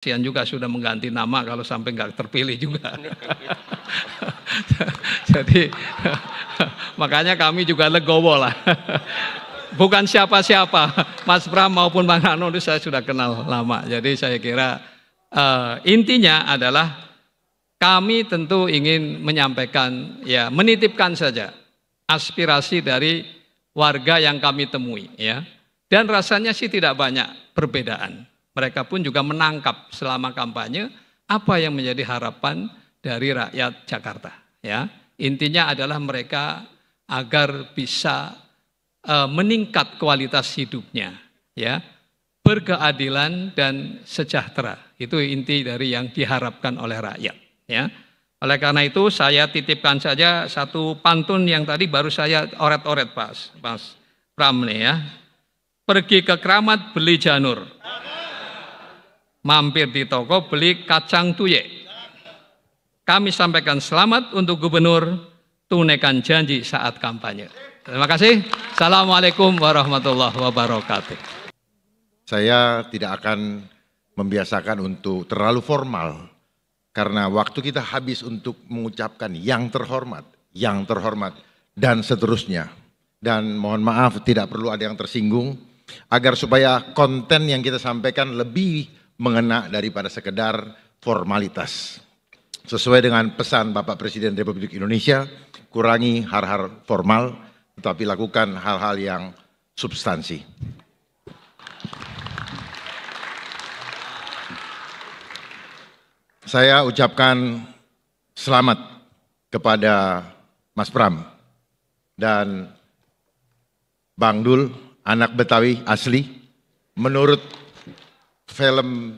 Kasihan juga sudah mengganti nama kalau sampai nggak terpilih juga. Jadi makanya kami juga legowo lah. Bukan siapa-siapa, Mas Pram maupun Bang Rano itu saya sudah kenal lama. Jadi saya kira intinya adalah kami tentu ingin menyampaikan, ya menitipkan saja aspirasi dari warga yang kami temui, ya. Dan rasanya sih tidak banyak perbedaan. Mereka pun juga menangkap selama kampanye apa yang menjadi harapan dari rakyat Jakarta. Ya, intinya adalah mereka agar bisa meningkat kualitas hidupnya, ya, berkeadilan dan sejahtera. Itu inti dari yang diharapkan oleh rakyat. Ya, oleh karena itu saya titipkan saja satu pantun yang tadi baru saya oret-oret Mas Pram nih ya. Pergi ke Keramat beli janur. Mampir di toko beli kacang tuye. Kami sampaikan selamat untuk gubernur, tunaikan janji saat kampanye. Terima kasih. Assalamualaikum warahmatullahi wabarakatuh. Saya tidak akan membiasakan untuk terlalu formal, karena waktu kita habis untuk mengucapkan yang terhormat, dan seterusnya. Dan mohon maaf tidak perlu ada yang tersinggung, agar supaya konten yang kita sampaikan lebih mengena daripada sekedar formalitas. Sesuai dengan pesan Bapak Presiden Republik Indonesia, kurangi hal-hal formal, tetapi lakukan hal-hal yang substansi. Saya ucapkan selamat kepada Mas Pram dan Bang Dul, anak Betawi asli, menurut film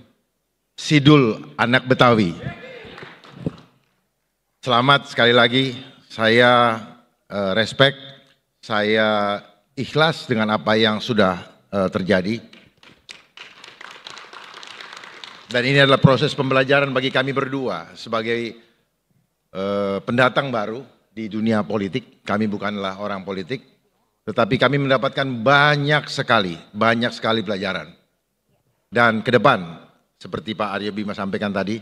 Sidul Anak Betawi. Selamat sekali lagi, saya respect, saya ikhlas dengan apa yang sudah terjadi. Dan ini adalah proses pembelajaran bagi kami berdua sebagai pendatang baru di dunia politik. Kami bukanlah orang politik, tetapi kami mendapatkan banyak sekali pelajaran. Dan ke depan, seperti Pak Aryo Bima sampaikan tadi,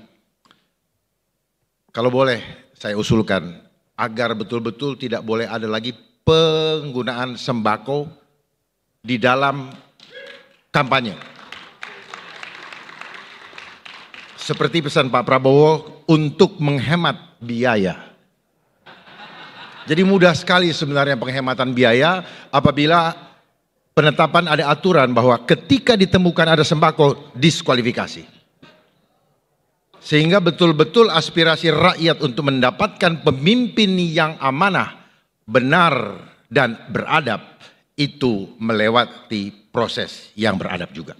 kalau boleh saya usulkan agar betul-betul tidak boleh ada lagi penggunaan sembako di dalam kampanye. Seperti pesan Pak Prabowo untuk menghemat biaya. Jadi mudah sekali sebenarnya penghematan biaya apabila penetapan ada aturan bahwa ketika ditemukan ada sembako, diskualifikasi. Sehingga betul-betul aspirasi rakyat untuk mendapatkan pemimpin yang amanah, benar, dan beradab, itu melewati proses yang beradab juga.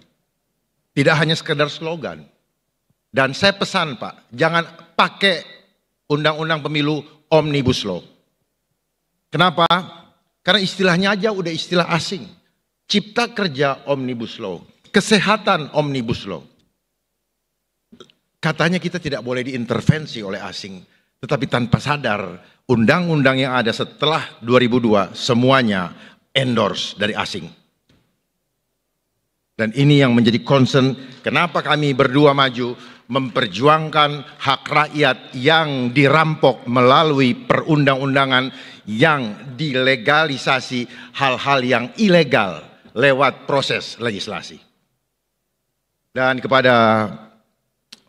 Tidak hanya sekedar slogan. Dan saya pesan Pak, jangan pakai undang-undang pemilu Omnibus Law. Kenapa? Karena istilahnya aja udah istilah asing. Cipta Kerja Omnibus Law, Kesehatan Omnibus Law. Katanya kita tidak boleh diintervensi oleh asing, tetapi tanpa sadar undang-undang yang ada setelah 2002 semuanya endorse dari asing. Dan ini yang menjadi concern kenapa kami berdua maju memperjuangkan hak rakyat yang dirampok melalui perundang-undangan yang dilegalisasi hal-hal yang ilegal lewat proses legislasi. Dan kepada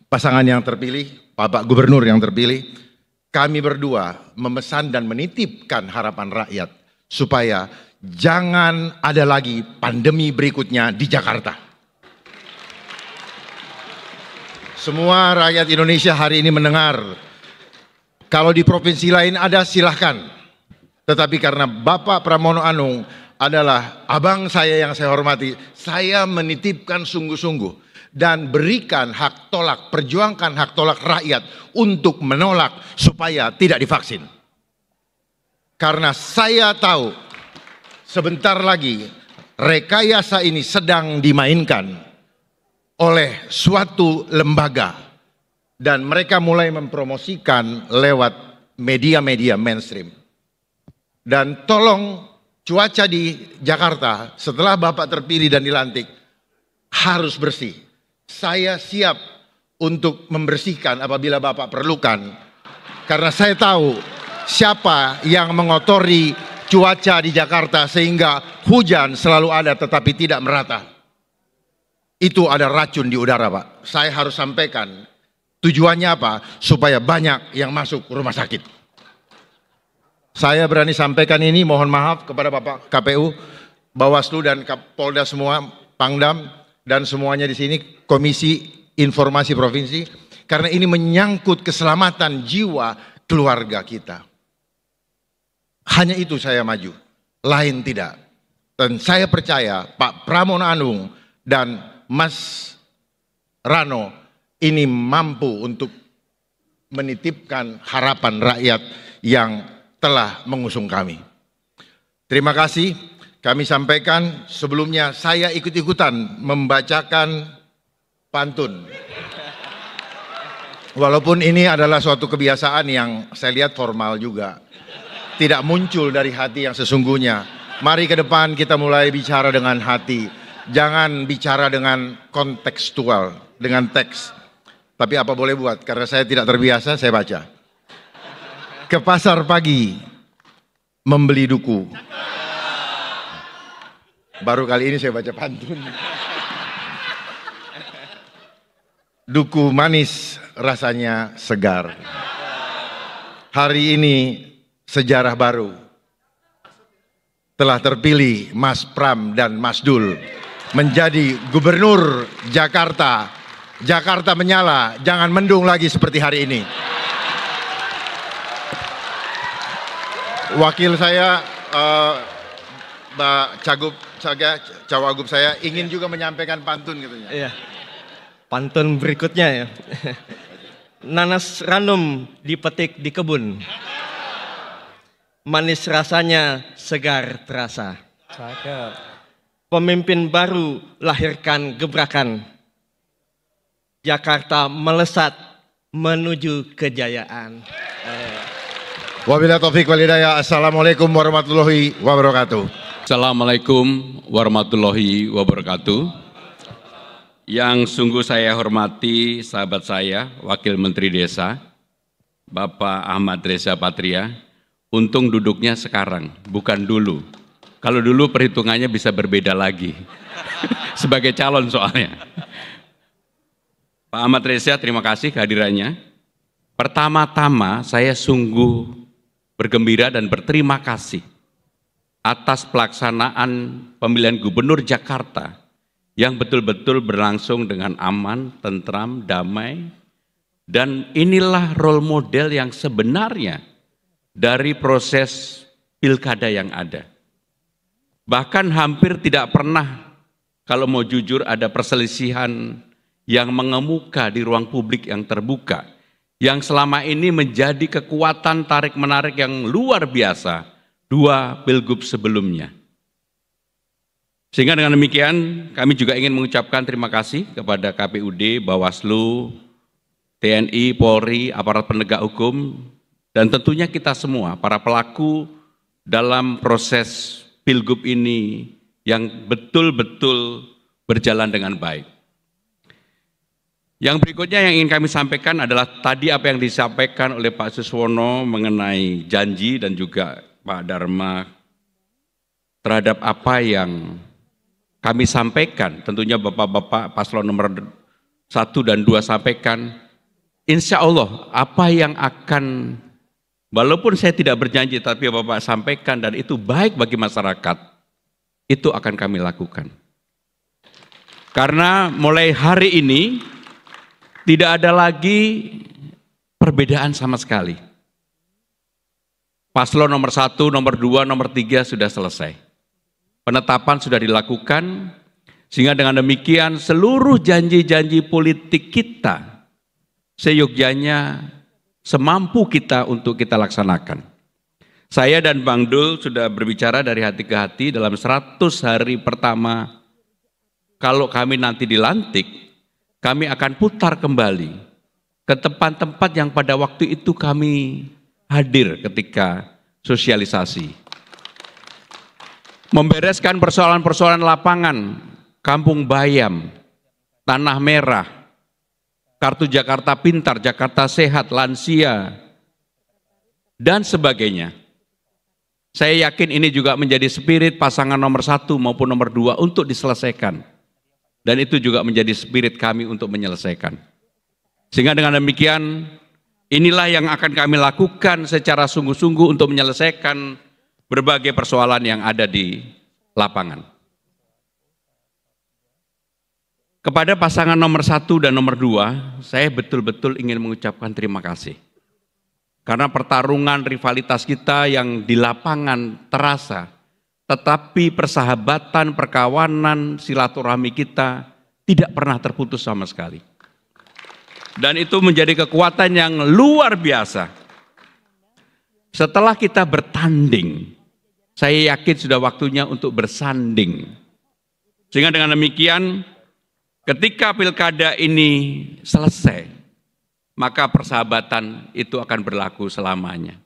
pasangan yang terpilih, Bapak Gubernur yang terpilih, kami berdua memesan dan menitipkan harapan rakyat supaya jangan ada lagi pandemi berikutnya di Jakarta. Semua rakyat Indonesia hari ini mendengar, kalau di provinsi lain ada silahkan. Tetapi karena Bapak Pramono Anung adalah abang saya yang saya hormati, saya menitipkan sungguh-sungguh dan berikan hak tolak, perjuangkan hak tolak rakyat untuk menolak supaya tidak divaksin. Karena saya tahu sebentar lagi rekayasa ini sedang dimainkan oleh suatu lembaga dan mereka mulai mempromosikan lewat media-media mainstream. Dan tolong cuaca di Jakarta setelah Bapak terpilih dan dilantik harus bersih. Saya siap untuk membersihkan apabila Bapak perlukan. Karena saya tahu siapa yang mengotori cuaca di Jakarta sehingga hujan selalu ada tetapi tidak merata. Itu ada racun di udara, Pak. Saya harus sampaikan. Tujuannya apa? Supaya banyak yang masuk rumah sakit. Saya berani sampaikan ini, mohon maaf kepada Bapak KPU, Bawaslu dan Kapolda semua, Pangdam, dan semuanya di sini, Komisi Informasi Provinsi, karena ini menyangkut keselamatan jiwa keluarga kita. Hanya itu saya maju, lain tidak. Dan saya percaya Pak Pramono Anung dan Mas Rano ini mampu untuk menitipkan harapan rakyat yang telah mengusung kami. Terima kasih. Kami sampaikan sebelumnya saya ikut-ikutan membacakan pantun. Walaupun ini adalah suatu kebiasaan yang saya lihat formal juga. Tidak muncul dari hati yang sesungguhnya. Mari ke depan kita mulai bicara dengan hati. Jangan bicara dengan kontekstual, dengan teks. Tapi apa boleh buat, karena saya tidak terbiasa, saya baca. Ke pasar pagi, membeli duku. Baru kali ini saya baca pantun. Duku manis rasanya segar. Hari ini sejarah baru. Telah terpilih Mas Pram dan Mas Dul menjadi Gubernur Jakarta. Jakarta menyala, jangan mendung lagi seperti hari ini. Wakil saya, Mbak Cawagup saya ingin juga menyampaikan pantun katanya. Iya. Pantun berikutnya ya. Nanas ranum dipetik di kebun. Manis rasanya, segar terasa. Cakep. Pemimpin baru lahirkan gebrakan. Jakarta melesat menuju kejayaan. Wabillahi taufiq wal hidayah. Assalamualaikum warahmatullahi wabarakatuh. Assalamualaikum warahmatullahi wabarakatuh. Yang sungguh saya hormati sahabat saya, Wakil Menteri Desa, Bapak Ahmad Reza Patria. Untung duduknya sekarang, bukan dulu. Kalau dulu perhitungannya bisa berbeda lagi. Sebagai calon soalnya. Pak Ahmad Reza, terima kasih kehadirannya. Pertama-tama saya sungguh bergembira dan berterima kasih atas pelaksanaan pemilihan Gubernur Jakarta yang betul-betul berlangsung dengan aman, tentram, damai, dan inilah role model yang sebenarnya dari proses pilkada yang ada. Bahkan hampir tidak pernah, kalau mau jujur, ada perselisihan yang mengemuka di ruang publik yang terbuka, yang selama ini menjadi kekuatan tarik-menarik yang luar biasa dua pilgub sebelumnya. Sehingga dengan demikian kami juga ingin mengucapkan terima kasih kepada KPUD, Bawaslu, TNI, Polri, aparat penegak hukum, dan tentunya kita semua, para pelaku dalam proses pilgub ini yang betul-betul berjalan dengan baik. Yang berikutnya yang ingin kami sampaikan adalah tadi apa yang disampaikan oleh Pak Suswono mengenai janji dan juga Pak Dharma terhadap apa yang kami sampaikan, tentunya Bapak-Bapak paslon nomor 1 dan 2 sampaikan, insya Allah apa yang akan, walaupun saya tidak berjanji tapi Bapak sampaikan dan itu baik bagi masyarakat, itu akan kami lakukan. Karena mulai hari ini tidak ada lagi perbedaan sama sekali. Paslon nomor 1, nomor 2, nomor 3 sudah selesai. Penetapan sudah dilakukan, sehingga dengan demikian seluruh janji-janji politik kita seyogyanya semampu kita untuk kita laksanakan. Saya dan Bang Dul sudah berbicara dari hati ke hati dalam 100 hari pertama kalau kami nanti dilantik, kami akan putar kembali ke tempat-tempat yang pada waktu itu kami hadir ketika sosialisasi. Membereskan persoalan-persoalan lapangan, Kampung Bayam, Tanah Merah, Kartu Jakarta Pintar, Jakarta Sehat, lansia, dan sebagainya. Saya yakin ini juga menjadi spirit pasangan nomor 1 maupun nomor 2 untuk diselesaikan. Dan itu juga menjadi spirit kami untuk menyelesaikan. Sehingga dengan demikian, inilah yang akan kami lakukan secara sungguh-sungguh untuk menyelesaikan berbagai persoalan yang ada di lapangan. Kepada pasangan nomor 1 dan nomor 2, saya betul-betul ingin mengucapkan terima kasih. Karena pertarungan rivalitas kita yang di lapangan terasa, tetapi persahabatan, perkawanan, silaturahmi kita tidak pernah terputus sama sekali. Dan itu menjadi kekuatan yang luar biasa. Setelah kita bertanding, saya yakin sudah waktunya untuk bersanding. Sehingga dengan demikian, ketika pilkada ini selesai, maka persahabatan itu akan berlaku selamanya.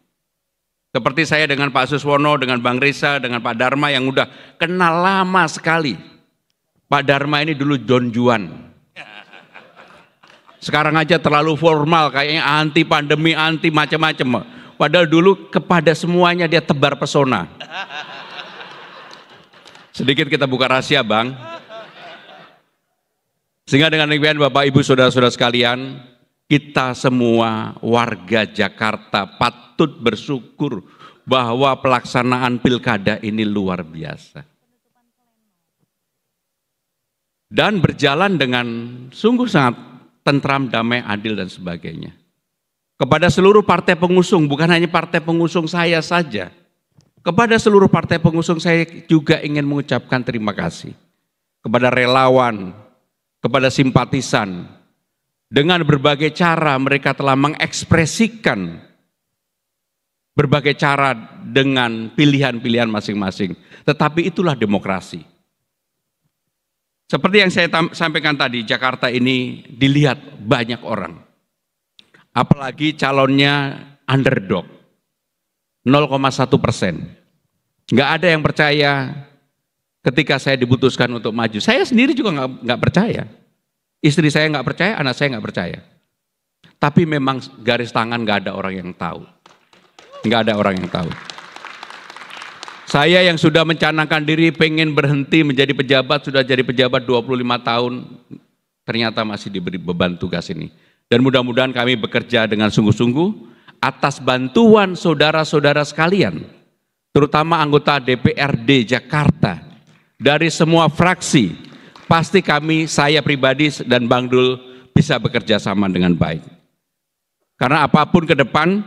Seperti saya dengan Pak Suswono, dengan Bang Reza, dengan Pak Dharma yang udah kenal lama sekali. Pak Dharma ini dulu Don Juan. Sekarang aja terlalu formal, kayaknya anti pandemi, anti macam-macam. Padahal dulu kepada semuanya dia tebar pesona. Sedikit kita buka rahasia, Bang. Sehingga dengan demikian Bapak Ibu Saudara-saudara sekalian, kita semua warga Jakarta patut bersyukur bahwa pelaksanaan pilkada ini luar biasa. Dan berjalan dengan sungguh sangat tentram, damai, adil dan sebagainya. Kepada seluruh partai pengusung, bukan hanya partai pengusung saya saja. Kepada seluruh partai pengusung saya juga ingin mengucapkan terima kasih. Kepada relawan, kepada simpatisan, dengan berbagai cara mereka telah mengekspresikan berbagai cara dengan pilihan-pilihan masing-masing. Tetapi itulah demokrasi. Seperti yang saya sampaikan tadi, Jakarta ini dilihat banyak orang. Apalagi calonnya underdog, 0,1%. Nggak ada yang percaya ketika saya diputuskan untuk maju. Saya sendiri juga nggak percaya. Istri saya nggak percaya, anak saya nggak percaya. Tapi memang garis tangan nggak ada orang yang tahu. Nggak ada orang yang tahu. Saya yang sudah mencanangkan diri pengen berhenti menjadi pejabat, sudah jadi pejabat 25 tahun, ternyata masih diberi beban tugas ini. Dan mudah-mudahan kami bekerja dengan sungguh-sungguh atas bantuan saudara-saudara sekalian, terutama anggota DPRD Jakarta, dari semua fraksi. Pasti kami, saya pribadi dan Bang Dul bisa bekerja sama dengan baik. Karena apapun ke depan,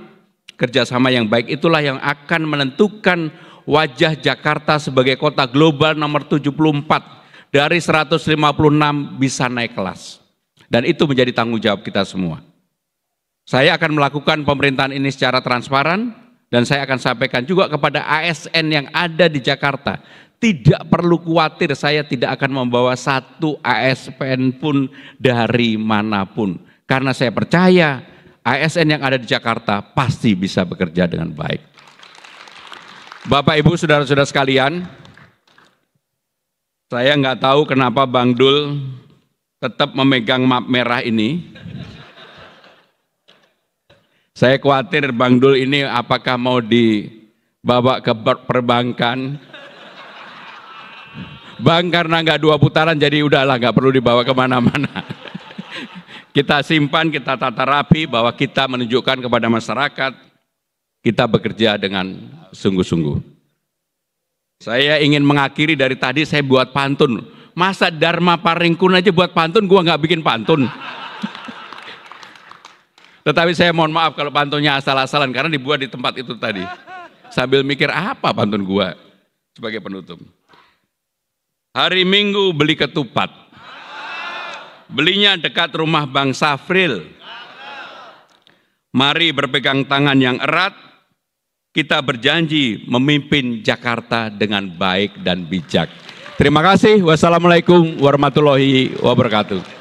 kerjasama yang baik itulah yang akan menentukan wajah Jakarta sebagai kota global nomor 74 dari 156 bisa naik kelas. Dan itu menjadi tanggung jawab kita semua. Saya akan melakukan pemerintahan ini secara transparan dan saya akan sampaikan juga kepada ASN yang ada di Jakarta. Tidak perlu khawatir, saya tidak akan membawa satu ASN pun dari manapun. Karena saya percaya ASN yang ada di Jakarta pasti bisa bekerja dengan baik. Bapak Ibu Saudara-saudara sekalian, saya nggak tahu kenapa Bang Dul tetap memegang map merah ini. Saya khawatir Bang Dul ini apakah mau dibawa ke perbankan. Bang, karena nggak 2 putaran jadi udahlah, nggak perlu dibawa kemana-mana. Kita simpan, kita tata rapi bahwa kita menunjukkan kepada masyarakat kita bekerja dengan sungguh-sungguh. Saya ingin mengakhiri dari tadi saya buat pantun. Masa Dharma Paringkun aja buat pantun, gua nggak bikin pantun. Tetapi saya mohon maaf kalau pantunnya asal-asalan karena dibuat di tempat itu tadi. Sambil mikir apa pantun gua sebagai penutup. Hari Minggu beli ketupat. Belinya dekat rumah Bang Safril. Mari berpegang tangan yang erat, kita berjanji memimpin Jakarta dengan baik dan bijak. Terima kasih. Wassalamualaikum warahmatullahi wabarakatuh.